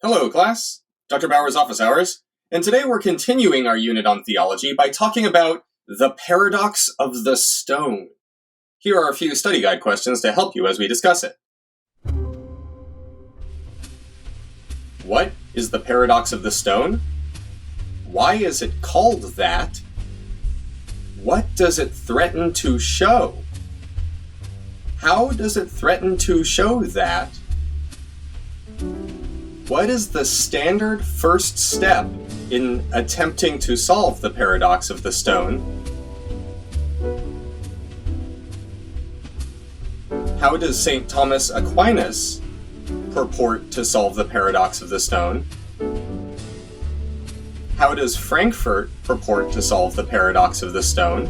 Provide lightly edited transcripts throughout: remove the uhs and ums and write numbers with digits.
Hello, class. Dr. Bauer's office hours. And today we're continuing our unit on theology by talking about the paradox of the stone. Here are a few study guide questions to help you as we discuss it. What is the paradox of the stone? Why is it called that? What does it threaten to show? How does it threaten to show that? What is the standard first step in attempting to solve the paradox of the stone? How does St. Thomas Aquinas purport to solve the paradox of the stone? How does Frankfurt purport to solve the paradox of the stone?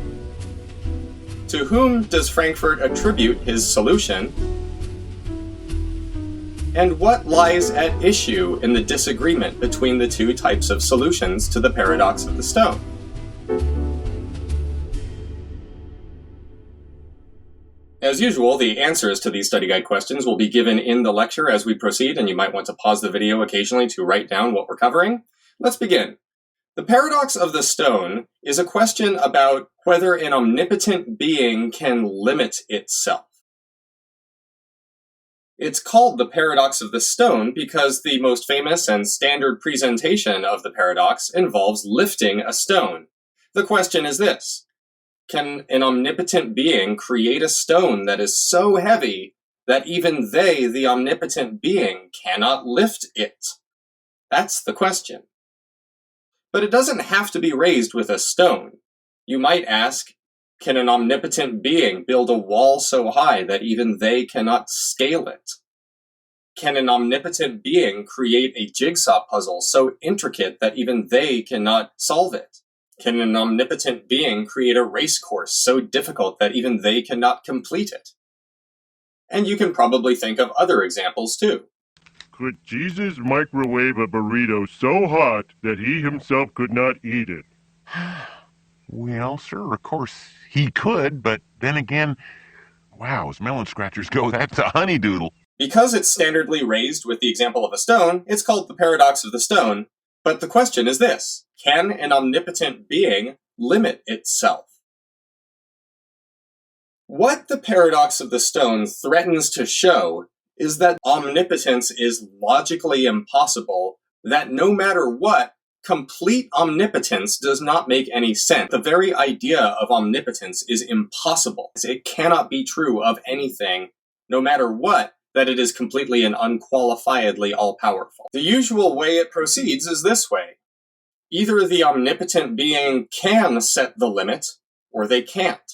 To whom does Frankfurt attribute his solution? And what lies at issue in the disagreement between the two types of solutions to the paradox of the stone? As usual, the answers to these study guide questions will be given in the lecture as we proceed, and you might want to pause the video occasionally to write down what we're covering. Let's begin. The paradox of the stone is a question about whether an omnipotent being can limit itself. It's called the paradox of the stone because the most famous and standard presentation of the paradox involves lifting a stone. The question is this: can an omnipotent being create a stone that is so heavy that even they, the omnipotent being, cannot lift it? That's the question. But it doesn't have to be raised with a stone. You might ask, can an omnipotent being build a wall so high that even they cannot scale it? Can an omnipotent being create a jigsaw puzzle so intricate that even they cannot solve it? Can an omnipotent being create a race course so difficult that even they cannot complete it? And you can probably think of other examples too. Could Jesus microwave a burrito so hot that he himself could not eat it? Well, sir, of course he could, but then again, wow, as melon scratchers go, that's a honeydoodle. Because it's standardly raised with the example of a stone, it's called the paradox of the stone. But the question is this: can an omnipotent being limit itself? What the paradox of the stone threatens to show is that omnipotence is logically impossible, that no matter what, complete omnipotence does not make any sense. The very idea of omnipotence is impossible. It cannot be true of anything, no matter what, that it is completely and unqualifiedly all-powerful. The usual way it proceeds is this way. Either the omnipotent being can set the limit, or they can't.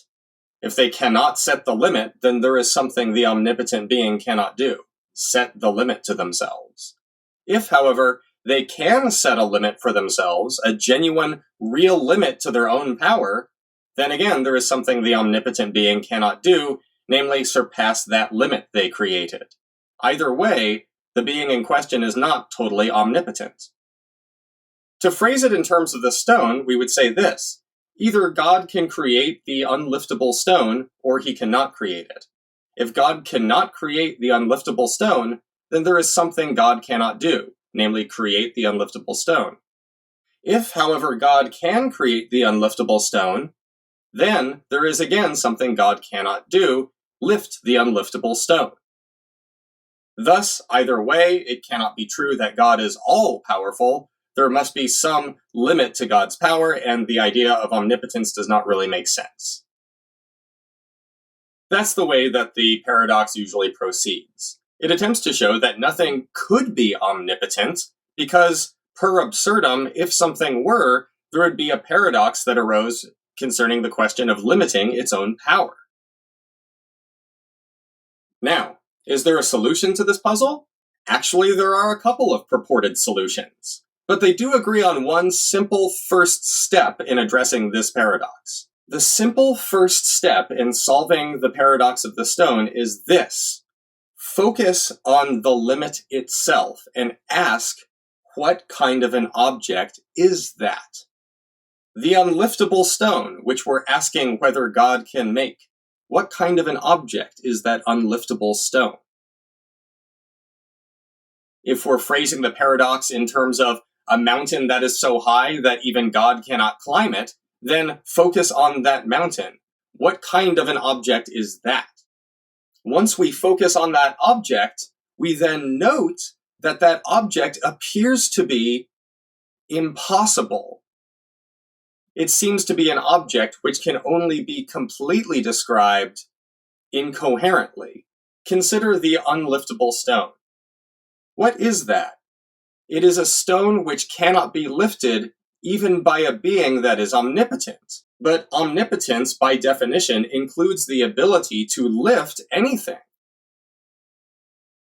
If they cannot set the limit, then there is something the omnipotent being cannot do: set the limit to themselves. If, however, they can set a limit for themselves, a genuine, real limit to their own power, then again there is something the omnipotent being cannot do, namely surpass that limit they created. Either way, the being in question is not totally omnipotent. To phrase it in terms of the stone, we would say this: either God can create the unliftable stone, or he cannot create it. If God cannot create the unliftable stone, then there is something God cannot do, namely create the unliftable stone. If, however, God can create the unliftable stone, then there is again something God cannot do: lift the unliftable stone. Thus, either way, it cannot be true that God is all-powerful. There must be some limit to God's power, and the idea of omnipotence does not really make sense. That's the way that the paradox usually proceeds. It attempts to show that nothing could be omnipotent, because, per absurdum, if something were, there would be a paradox that arose concerning the question of limiting its own power. Now, is there a solution to this puzzle? Actually, there are a couple of purported solutions, but they do agree on one simple first step in addressing this paradox. The simple first step in solving the paradox of the stone is this: focus on the limit itself and ask, what kind of an object is that? The unliftable stone, which we're asking whether God can make, what kind of an object is that unliftable stone? If we're phrasing the paradox in terms of a mountain that is so high that even God cannot climb it, then focus on that mountain. What kind of an object is that? Once we focus on that object, we then note that that object appears to be impossible. It seems to be an object which can only be completely described incoherently. Consider the unliftable stone. What is that? It is a stone which cannot be lifted even by a being that is omnipotent. But omnipotence, by definition, includes the ability to lift anything.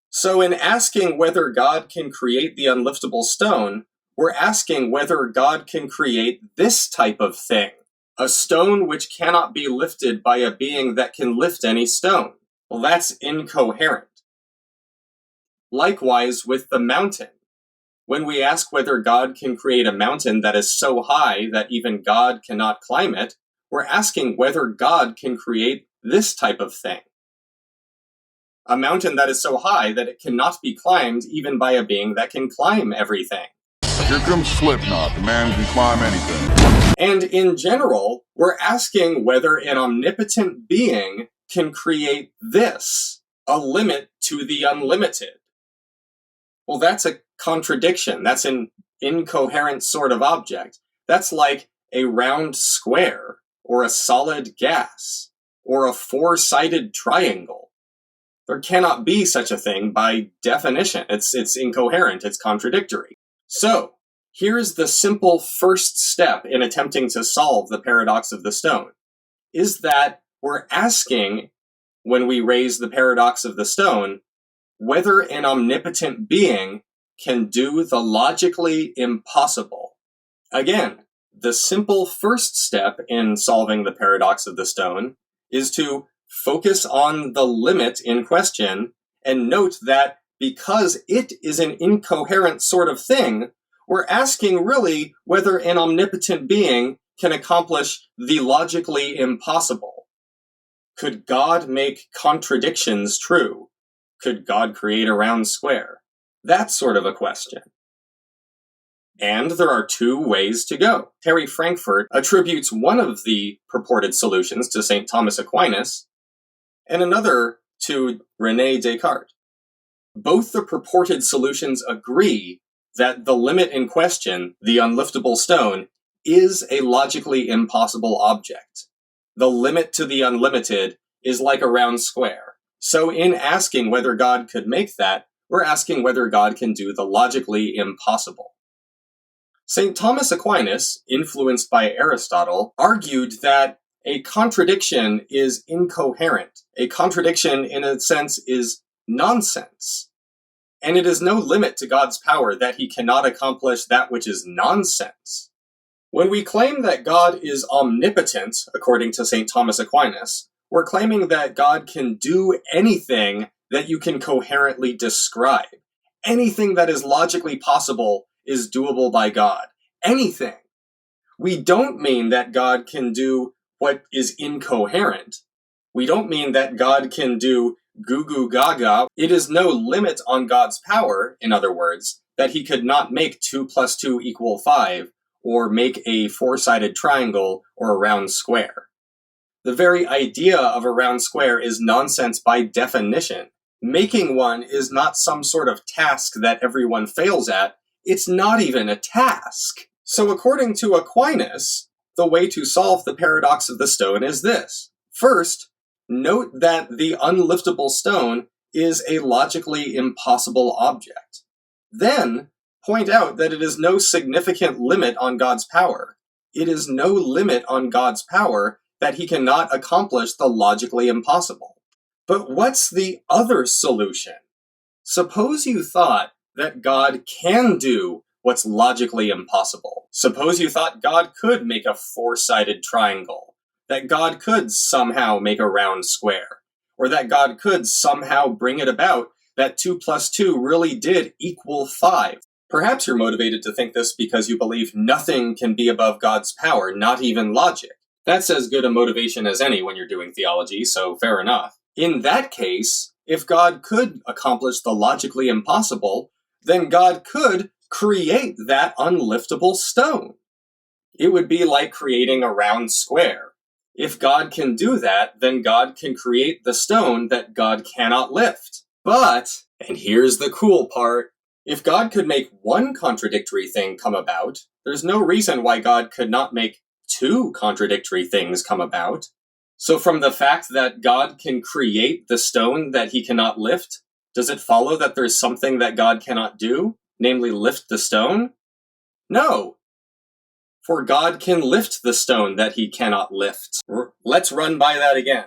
So in asking whether God can create the unliftable stone, we're asking whether God can create this type of thing, a stone which cannot be lifted by a being that can lift any stone. Well, that's incoherent. Likewise with the mountain. When we ask whether God can create a mountain that is so high that even God cannot climb it, we're asking whether God can create this type of thing. A mountain that is so high that it cannot be climbed even by a being that can climb everything. Here comes Slipknot, the man who can climb anything. And in general, we're asking whether an omnipotent being can create this, a limit to the unlimited. Well, that's a contradiction. That's an incoherent sort of object. That's like a round square, or a solid gas, or a four-sided triangle. There cannot be such a thing by definition. It's incoherent, it's contradictory. So, here's the simple first step in attempting to solve the paradox of the stone, is that we're asking, when we raise the paradox of the stone, whether an omnipotent being can do the logically impossible. Again, the simple first step in solving the paradox of the stone is to focus on the limit in question and note that because it is an incoherent sort of thing, we're asking really whether an omnipotent being can accomplish the logically impossible. Could God make contradictions true? Could God create a round square? That sort of a question. And there are two ways to go. Terry Frankfurt attributes one of the purported solutions to St. Thomas Aquinas, and another to René Descartes. Both the purported solutions agree that the limit in question, the unliftable stone, is a logically impossible object. The limit to the unlimited is like a round square. So in asking whether God could make that, we're asking whether God can do the logically impossible. St. Thomas Aquinas, influenced by Aristotle, argued that a contradiction is incoherent. A contradiction, in a sense, is nonsense. And it is no limit to God's power that he cannot accomplish that which is nonsense. When we claim that God is omnipotent, according to St. Thomas Aquinas, we're claiming that God can do anything that you can coherently describe. Anything that is logically possible is doable by God. Anything. We don't mean that God can do what is incoherent. We don't mean that God can do goo goo gaga. It is no limit on God's power, in other words, that he could not make 2 + 2 = 5, or make a four-sided triangle or a round square. The very idea of a round square is nonsense by definition. Making one is not some sort of task that everyone fails at. It's not even a task. So according to Aquinas, the way to solve the paradox of the stone is this. First, note that the unliftable stone is a logically impossible object. Then, point out that it is no significant limit on God's power. It is no limit on God's power that he cannot accomplish the logically impossible. But what's the other solution? Suppose you thought that God can do what's logically impossible. Suppose you thought God could make a four-sided triangle, that God could somehow make a round square, or that God could somehow bring it about that 2 + 2 really did equal 5. Perhaps you're motivated to think this because you believe nothing can be above God's power, not even logic. That's as good a motivation as any when you're doing theology, so fair enough. In that case, if God could accomplish the logically impossible, then God could create that unliftable stone. It would be like creating a round square. If God can do that, then God can create the stone that God cannot lift. But, and here's the cool part, if God could make one contradictory thing come about, there's no reason why God could not make two contradictory things come about. So from the fact that God can create the stone that he cannot lift, does it follow that there's something that God cannot do, namely lift the stone? No. For God can lift the stone that he cannot lift. Let's run by that again.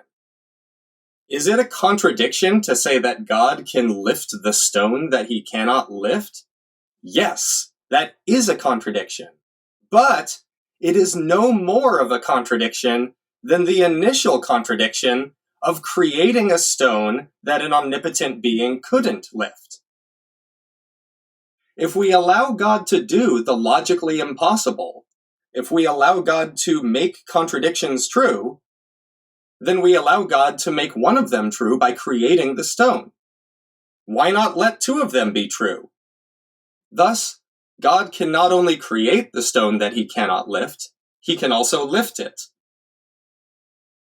Is it a contradiction to say that God can lift the stone that he cannot lift? Yes, that is a contradiction. But it is no more of a contradiction than the initial contradiction of creating a stone that an omnipotent being couldn't lift. If we allow God to do the logically impossible, if we allow God to make contradictions true, then we allow God to make one of them true by creating the stone. Why not let two of them be true? Thus, God can not only create the stone that he cannot lift, he can also lift it.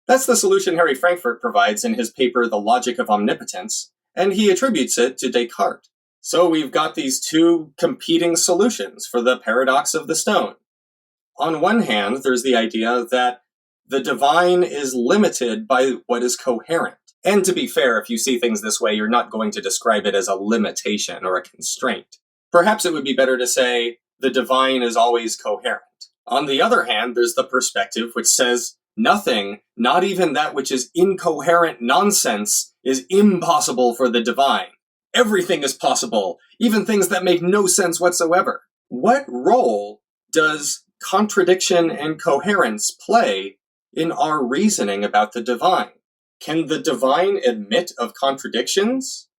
That's the solution Harry Frankfurt provides in his paper The Logic of Omnipotence, and he attributes it to Descartes. So we've got these two competing solutions for the paradox of the stone. On one hand, there's the idea that the divine is limited by what is coherent. And to be fair, if you see things this way, you're not going to describe it as a limitation or a constraint. Perhaps it would be better to say the divine is always coherent. On the other hand, there's the perspective which says nothing, not even that which is incoherent nonsense, is impossible for the divine. Everything is possible, even things that make no sense whatsoever. What role does contradiction and coherence play in our reasoning about the divine? Can the divine admit of contradictions?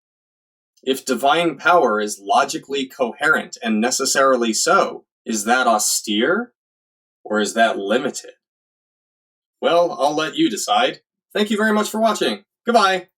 If divine power is logically coherent and necessarily so, is that austere or is that limited? Well, I'll let you decide. Thank you very much for watching. Goodbye.